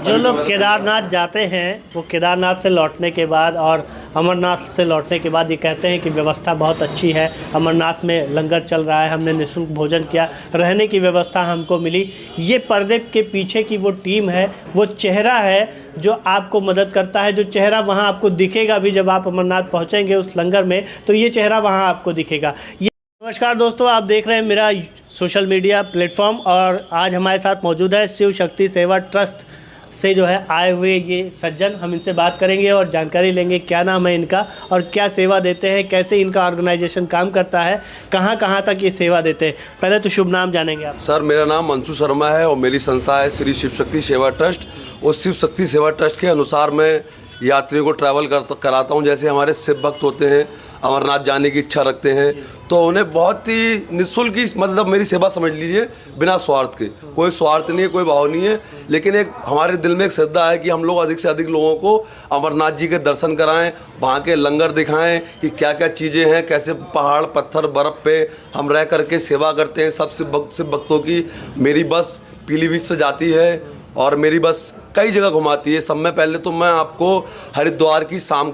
जो लोग केदारनाथ जाते हैं वो केदारनाथ से लौटने के बाद और अमरनाथ से लौटने के बाद ये कहते हैं कि व्यवस्था बहुत अच्छी है। अमरनाथ में लंगर चल रहा है, हमने निःशुल्क भोजन किया, रहने की व्यवस्था हमको मिली। ये पर्दे के पीछे की वो टीम है, वो चेहरा है जो आपको मदद करता है। जो चेहरा वहाँ आपको दिखेगा भी जब आप अमरनाथ पहुँचेंगे उस लंगर में, तो ये चेहरा वहाँ आपको दिखेगा। नमस्कार दोस्तों, आप देख रहे हैं मेरा सोशल मीडिया प्लेटफॉर्म और आज हमारे साथ मौजूद है शिव शक्ति सेवा ट्रस्ट से जो है आए हुए ये सज्जन। हम इनसे बात करेंगे और जानकारी लेंगे क्या नाम है इनका और क्या सेवा देते हैं, कैसे इनका ऑर्गेनाइजेशन काम करता है, कहाँ कहाँ तक ये सेवा देते हैं। पहले तो शुभ नाम जानेंगे आप। सर, मेरा नाम अंशु शर्मा है और मेरी संस्था है श्री शिव शक्ति सेवा ट्रस्ट। और शिव शक्ति सेवा ट्रस्ट के अनुसार मैं यात्रियों को ट्रैवल कराता हूँ। जैसे हमारे शिव भक्त होते हैं, अमरनाथ जाने की इच्छा रखते हैं, तो उन्हें बहुत ही निःशुल्क की मतलब मेरी सेवा समझ लीजिए, बिना स्वार्थ के। कोई स्वार्थ नहीं है, कोई भाव नहीं है, लेकिन एक हमारे दिल में एक श्रद्धा है कि हम लोग अधिक से अधिक लोगों को अमरनाथ जी के दर्शन कराएं, वहाँ के लंगर दिखाएं कि क्या क्या चीज़ें हैं, कैसे पहाड़ पत्थर बर्फ़ पे हम रह करके सेवा करते हैं। सब शिव भक्तों की मेरी बस पीलीभीत से जाती है और मेरी बस कई जगह घुमाती है। सब में पहले तो मैं आपको हरिद्वार की शाम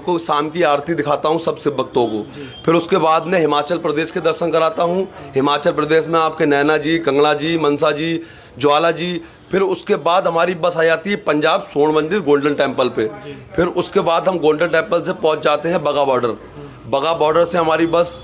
की आरती दिखाता हूँ सब शिव भक्तों को। फिर उसके बाद मैं हिमाचल प्रदेश के दर्शन कराता हूँ। हिमाचल प्रदेश में आपके नैना जी, कंगला जी, मनसा जी, ज्वाला जी। फिर उसके बाद हमारी बस आ जाती है पंजाब स्वर्ण मंदिर गोल्डन टेम्पल पे। फिर उसके बाद हम गोल्डन टेम्पल से पहुँच जाते हैं बगा बॉर्डर। बगा बॉर्डर से हमारी बस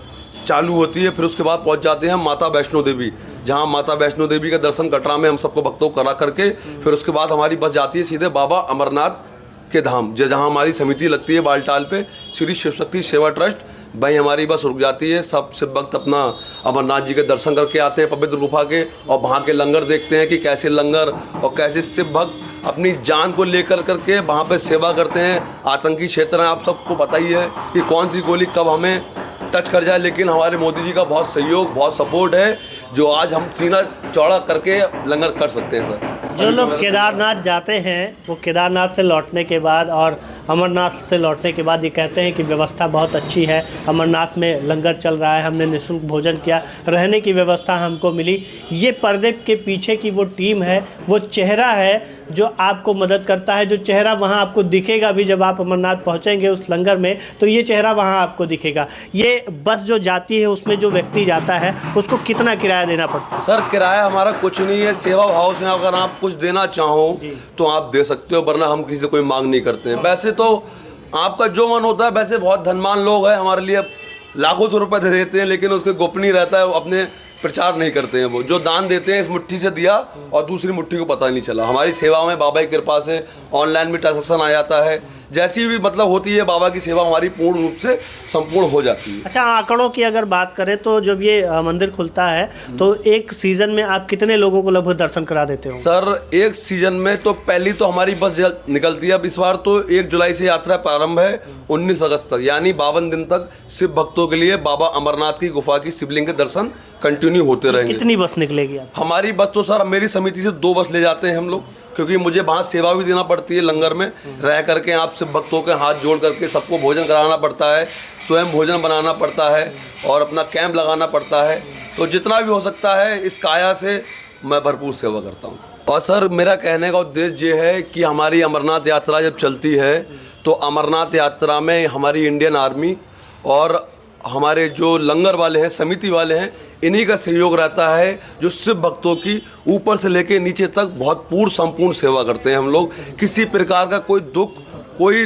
चालू होती है। फिर उसके बाद पहुंच जाते हैं माता वैष्णो देवी, जहां माता वैष्णो देवी का दर्शन कटरा में हम सबको भक्तों को करा करके फिर उसके बाद हमारी बस जाती है सीधे बाबा अमरनाथ के धाम, जहां हमारी समिति लगती है बालटाल पे, श्री शिव शक्ति सेवा ट्रस्ट। वहीं हमारी बस रुक जाती है। सब शिव भक्त अपना अमरनाथ जी के दर्शन करके आते हैं पवित्र गुफा के, और वहाँ के लंगर देखते हैं कि कैसे लंगर और कैसे शिव भक्त अपनी जान को लेकर करके वहाँ पे सेवा करते हैं। आतंकी क्षेत्र है, आप सबको पता ही है कि कौन सी गोली कब हमें टच कर जाए, लेकिन हमारे मोदी जी का बहुत सहयोग, बहुत सपोर्ट है, जो आज हम सीना चौड़ा करके लंगर कर सकते हैं। सर, जो लोग केदारनाथ जाते हैं वो केदारनाथ से लौटने के बाद और अमरनाथ से लौटने के बाद ये कहते हैं कि व्यवस्था बहुत अच्छी है। अमरनाथ में लंगर चल रहा है, हमने निःशुल्क भोजन किया, रहने की व्यवस्था हमको मिली। ये पर्दे के पीछे की वो टीम है, वो चेहरा है जो आपको मदद करता है। जो चेहरा वहाँ आपको दिखेगा भी जब आप अमरनाथ पहुँचेंगे उस लंगर में, तो ये चेहरा वहाँ आपको दिखेगा। ये बस जो जाती है उसमें जो व्यक्ति जाता है उसको कितना किराया देना पड़ता है? सर, किराया हमारा कुछ नहीं है। सेवा भाव से अगर आप कुछ देना चाहो तो आप दे सकते हो, वरना हम किसी से कोई मांग नहीं करते हैं। वैसे तो आपका जो मन होता है, वैसे बहुत धनवान लोग हैं हमारे लिए लाखों से रुपए दे देते हैं, लेकिन उसके गोपनीय रहता है, अपने प्रचार नहीं करते हैं। वो जो दान देते हैं इस मुट्ठी से दिया और दूसरी मुट्ठी को पता नहीं चला। हमारी सेवा में बाबा की कृपा से ऑनलाइन भी ट्रांजैक्शन आ जाता है, जैसी भी मतलब होती है बाबा की सेवा हमारी पूर्ण रूप से संपूर्ण हो जाती है। अच्छा, आंकड़ों की अगर बात करें तो जब ये मंदिर खुलता है तो एक सीज़न में आप कितने लोगों को लगभग दर्शन करा देते हो? सर, एक सीजन में तो पहली तो हमारी बस निकलती है। अब इस बार तो 1 जुलाई से यात्रा प्रारंभ है, 19 अगस्त तक, यानी 52 दिन तक शिव भक्तों के लिए बाबा अमरनाथ की गुफा की शिवलिंग के दर्शन कंटिन्यू होते रहेंगे। कितनी बस निकलेगी आप? हमारी बस तो सर मेरी समिति से 2 बस ले जाते हैं हम लोग, क्योंकि मुझे वहाँ सेवा भी देना पड़ती है। लंगर में रह करके आप शिव भक्तों के हाथ जोड़ करके सबको भोजन कराना पड़ता है, स्वयं भोजन बनाना पड़ता है और अपना कैंप लगाना पड़ता है। तो जितना भी हो सकता है इस काया से मैं भरपूर सेवा करता हूँ। और सर, मेरा कहने का उद्देश्य ये है कि हमारी अमरनाथ यात्रा जब चलती है तो अमरनाथ यात्रा में हमारी इंडियन आर्मी और हमारे जो लंगर वाले हैं, समिति वाले हैं, इन्हीं का सहयोग रहता है, जो शिव भक्तों की ऊपर से लेके नीचे तक बहुत पूर्ण संपूर्ण सेवा करते हैं। हम लोग किसी प्रकार का कोई दुख, कोई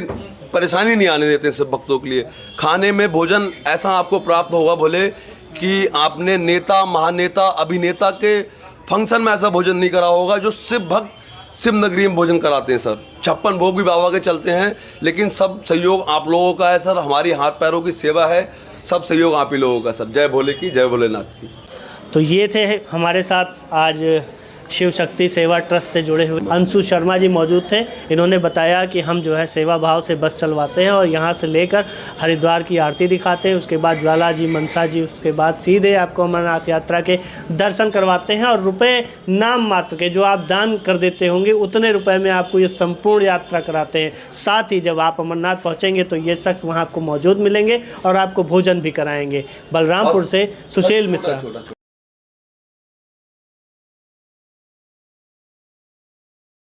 परेशानी नहीं आने देते शिव भक्तों के लिए। खाने में भोजन ऐसा आपको प्राप्त होगा बोले कि आपने नेता, महानेता, अभिनेता के फंक्शन में ऐसा भोजन नहीं करा होगा जो शिव भक्त शिव नगरी में भोजन कराते हैं। सर, 56 भोग भी बाबा के चलते हैं, लेकिन सब सहयोग आप लोगों का है। सर, हमारी हाथ पैरों की सेवा है, सब सहयोग आप ही लोगों का। सर, जय भोले की, जय भोलेनाथ की। तो ये थे हमारे साथ आज शिव शक्ति सेवा ट्रस्ट से जुड़े हुए अंशु शर्मा जी मौजूद थे। इन्होंने बताया कि हम जो है सेवा भाव से बस चलवाते हैं और यहाँ से लेकर हरिद्वार की आरती दिखाते हैं, उसके बाद ज्वाला जी, मनसा जी, उसके बाद सीधे आपको अमरनाथ यात्रा के दर्शन करवाते हैं। और रुपए नाम मात्र के जो आप दान कर देते होंगे उतने रुपए में आपको ये संपूर्ण यात्रा कराते हैं। साथ ही जब आप अमरनाथ पहुँचेंगे तो ये शख्स वहाँ आपको मौजूद मिलेंगे और आपको भोजन भी कराएंगे। बलरामपुर से सुशील मिश्रा।